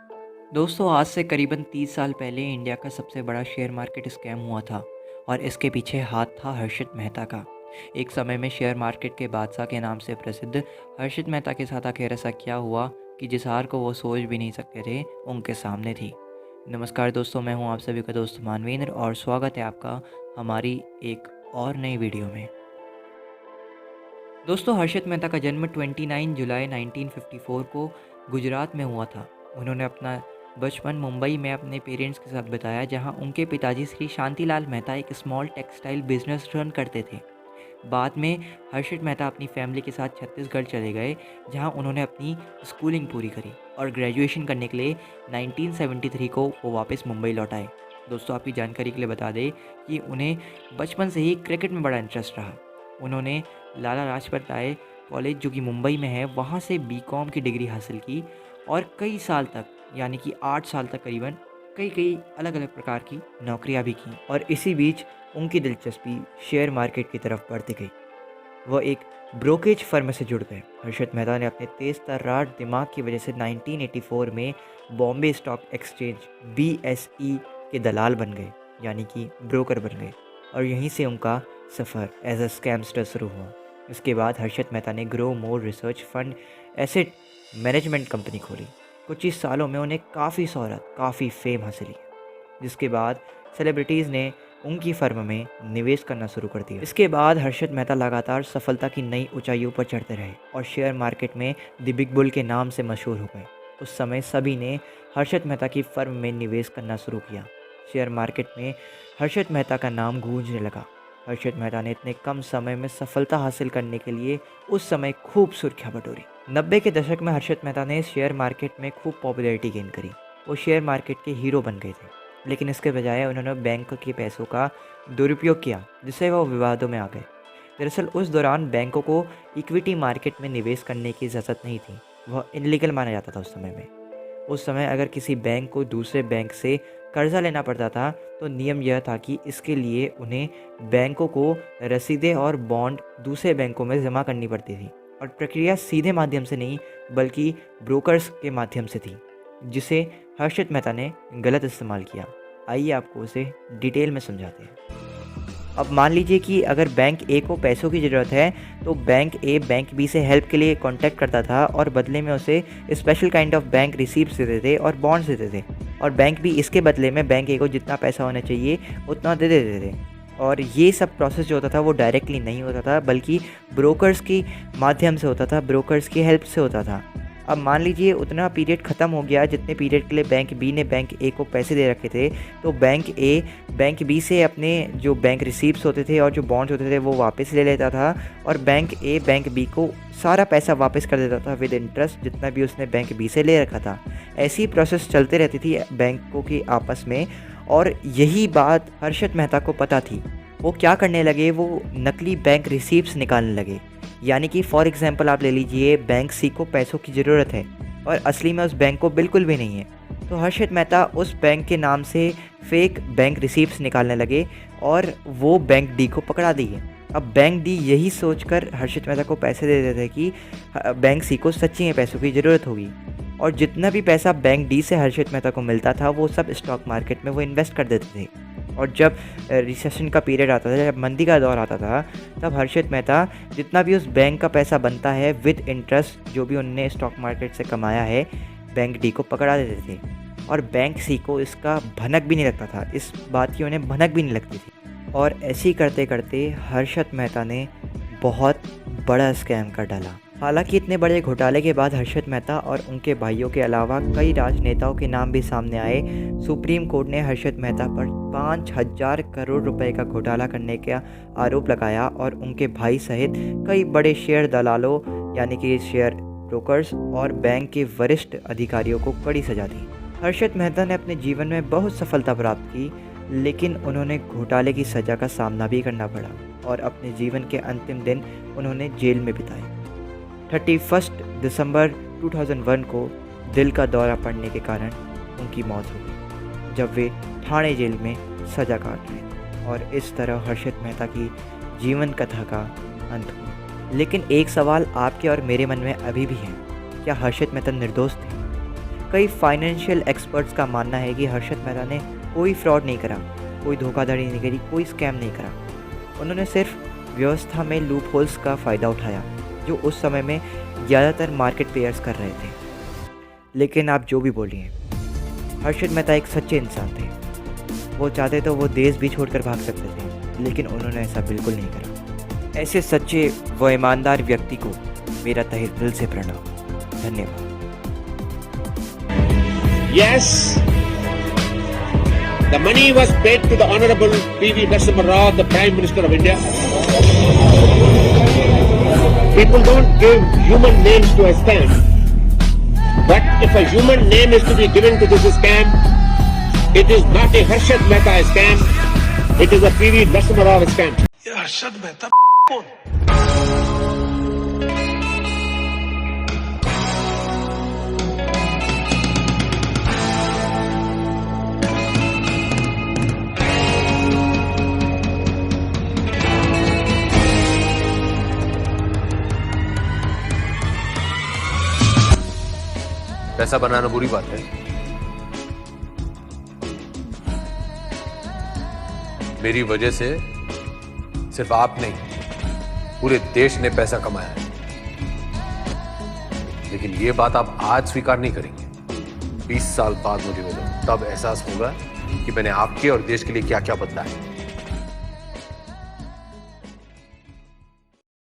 दोस्तों आज से करीबन 30 साल पहले इंडिया का सबसे बड़ा शेयर मार्केट स्कैम हुआ था और इसके पीछे हाथ था हर्षित मेहता का। एक समय में शेयर मार्केट के बादशाह के नाम से प्रसिद्ध हर्षित मेहता के साथ आखिर ऐसा क्या हुआ कि जिस हार को वो सोच भी नहीं सकते थे उनके सामने थी। नमस्कार दोस्तों, मैं हूं आप सभी का दोस्त मानवेंद्र और स्वागत है आपका हमारी एक और नई वीडियो में। दोस्तों हर्षित मेहता का जन्म 29 जुलाई 1954 को गुजरात में हुआ था। उन्होंने अपना बचपन मुंबई में अपने पेरेंट्स के साथ बिताया, जहां उनके पिताजी श्री शांतिलाल मेहता एक स्मॉल टेक्सटाइल बिजनेस रन करते थे। बाद में हर्षित मेहता अपनी फैमिली के साथ छत्तीसगढ़ चले गए, जहां उन्होंने अपनी स्कूलिंग पूरी करी और ग्रेजुएशन करने के लिए 1973 को वो वापस मुंबई लौट आए। दोस्तों आपकी जानकारी के लिए बता दें कि उन्हें बचपन से ही क्रिकेट में बड़ा इंटरेस्ट रहा। उन्होंने लाला लाजपत राय कॉलेज जो कि मुंबई में है वहाँ से बीकॉम की डिग्री हासिल की और कई साल तक यानी कि 8 साल तक करीबन कई कई अलग अलग प्रकार की नौकरियां भी की। और इसी बीच उनकी दिलचस्पी शेयर मार्केट की तरफ बढ़ती गई। वह एक ब्रोकेज फर्म से जुड़ गए। हर्षित मेहता ने अपने तेज तर्रार दिमाग की वजह से 1984 में बॉम्बे स्टॉक एक्सचेंज BSE के दलाल बन गए, यानी कि ब्रोकर बन गए, और यहीं से उनका सफ़र एज अ स्कैमस्टर शुरू हुआ। इसके बाद हर्षित मेहता ने grow more research fund asset management company खोली। कुछ ही सालों में उन्हें काफ़ी शोहरत, काफ़ी फेम हासिल हुई, जिसके बाद सेलिब्रिटीज़ ने उनकी फर्म में निवेश करना शुरू कर दिया। इसके बाद हर्षित मेहता लगातार सफलता की नई ऊंचाइयों पर चढ़ते रहे और शेयर मार्केट में द बिग बुल के नाम से मशहूर हो गए। उस समय सभी ने हर्षित मेहता की फर्म में निवेश करना शुरू किया। शेयर मार्केट में हर्षित मेहता का नाम गूंजने लगा। हर्षित मेहता ने इतने कम समय में सफलता हासिल करने के लिए उस समय खूब सुर्खियां बटोरी। 90 के दशक में हर्षित मेहता ने शेयर मार्केट में खूब पॉपुलैरिटी गेन करी। वो शेयर मार्केट के हीरो बन गए थे, लेकिन इसके बजाय उन्होंने बैंक के पैसों का दुरुपयोग किया, जिससे वो विवादों में आ गए। दरअसल उस दौरान बैंकों को इक्विटी मार्केट में निवेश करने की इजाज़त नहीं थी। वह इनलीगल माना जाता था उस समय में। उस समय अगर किसी बैंक को दूसरे बैंक से कर्जा लेना पड़ता था तो नियम यह था कि इसके लिए उन्हें बैंकों को रसीदें और बॉन्ड दूसरे बैंकों में जमा करनी पड़ती थी, और प्रक्रिया सीधे माध्यम से नहीं बल्कि ब्रोकर्स के माध्यम से थी, जिसे हर्षित मेहता ने गलत इस्तेमाल किया। आइए आपको उसे डिटेल में समझाते हैं। अब मान लीजिए कि अगर बैंक ए को पैसों की ज़रूरत है तो बैंक ए बैंक बी से हेल्प के लिए कांटेक्ट करता था और बदले में उसे special kind of bank receipts देते थे और बॉन्ड्स देते थे, और बैंक बी इसके बदले में बैंक ए को जितना पैसा होना चाहिए उतना दे देते थे। और ये सब प्रोसेस जो होता था वो डायरेक्टली नहीं होता था बल्कि ब्रोकर्स की माध्यम से होता था, ब्रोकर्स की हेल्प से होता था। अब मान लीजिए उतना पीरियड ख़त्म हो गया जितने पीरियड के लिए बैंक बी ने बैंक ए को पैसे दे रखे थे, तो बैंक ए बैंक बी से अपने जो बैंक रिसीप्ट्स होते थे और जो बॉन्ड्स होते थे वो वापस ले लेता था, और बैंक ए बैंक बी को सारा पैसा वापस कर देता था विद इंटरेस्ट, जितना भी उसने बैंक बी से ले रखा था। ऐसी प्रोसेस चलते रहती थी बैंकों की आपस में, और यही बात हर्षित मेहता को पता थी। वो क्या करने लगे, वो नकली बैंक रिसीप्ट्स निकालने लगे। यानी कि फॉर एग्जांपल आप ले लीजिए बैंक सी को पैसों की ज़रूरत है और असली में उस बैंक को बिल्कुल भी नहीं है, तो हर्षित मेहता उस बैंक के नाम से फेक बैंक रिसीप्ट्स निकालने लगे और वो बैंक डी को पकड़ा दिए। अब बैंक डी यही सोचकर हर्षित मेहता को पैसे दे देते थे कि बैंक सी को सच्ची में पैसों की ज़रूरत होगी, और जितना भी पैसा बैंक डी से हर्षित मेहता को मिलता था वो सब स्टॉक मार्केट में वो इन्वेस्ट कर देते थे। और जब रिसेशन का पीरियड आता था, जब मंदी का दौर आता था, तब हर्षित मेहता जितना भी उस बैंक का पैसा बनता है विद इंटरेस्ट जो भी उनने स्टॉक मार्केट से कमाया है, बैंक डी को पकड़ा देते थे, और बैंक सी को इसका भनक भी नहीं लगता था, इस बात की उन्हें भनक भी नहीं लगती थी। और ऐसे ही करते करते हर्षित मेहता ने बहुत बड़ा स्कैम कर डाला। हालांकि इतने बड़े घोटाले के बाद हर्षित मेहता और उनके भाइयों के अलावा कई राजनेताओं के नाम भी सामने आए। सुप्रीम कोर्ट ने हर्षित मेहता पर 5,000 करोड़ रुपए का घोटाला करने का आरोप लगाया और उनके भाई सहित कई बड़े शेयर दलालों यानी कि शेयर ब्रोकर्स और बैंक के वरिष्ठ अधिकारियों को कड़ी सजा दी। हर्षित मेहता ने अपने जीवन में बहुत सफलता प्राप्त की, लेकिन उन्होंने घोटाले की सज़ा का सामना भी करना पड़ा और अपने जीवन के अंतिम दिन उन्होंने जेल में बिताए। 31 दिसंबर 2001 को दिल का दौरा पड़ने के कारण उनकी मौत हो गई, जब वे ठाणे जेल में सज़ा काट रहे थे। और इस तरह हर्षित मेहता की जीवन कथा का अंत हुआ। लेकिन एक सवाल आपके और मेरे मन में अभी भी है, क्या हर्षित मेहता निर्दोष थे? कई फाइनेंशियल एक्सपर्ट्स का मानना है कि हर्षद मेहता ने कोई फ्रॉड नहीं करा, कोई धोखाधड़ी नहीं करी, कोई स्कैम नहीं करा। उन्होंने सिर्फ व्यवस्था में लूप होल्स का फ़ायदा उठाया जो उस समय में ज़्यादातर मार्केट प्लेयर्स कर रहे थे। लेकिन आप जो भी बोलिए, हर्षद मेहता एक सच्चे इंसान थे। वो चाहते तो वो देश भी छोड़कर भाग सकते थे, लेकिन उन्होंने ऐसा बिल्कुल नहीं करा। ऐसे सच्चे व ईमानदार व्यक्ति को मेरा तहे दिल से प्रणाम। धन्यवाद। Yes, the money was paid to the Honorable P.V. Narasimha Rao, the Prime Minister of India. People don't give human names to a scam. But if a human name is to be given to this scam, it is not a Harshad Mehta scam, it is a P.V. Narasimha Rao scam. ये हर्षद मेहता कौन? पैसा बनाना बुरी बात है। मेरी वजह से सिर्फ आप नहीं, पूरे देश ने पैसा कमाया है। लेकिन ये बात आप आज स्वीकार नहीं करेंगे। 20 साल बाद मुझे मिलो, तब एहसास होगा कि मैंने आपके और देश के लिए क्या क्या बदला है।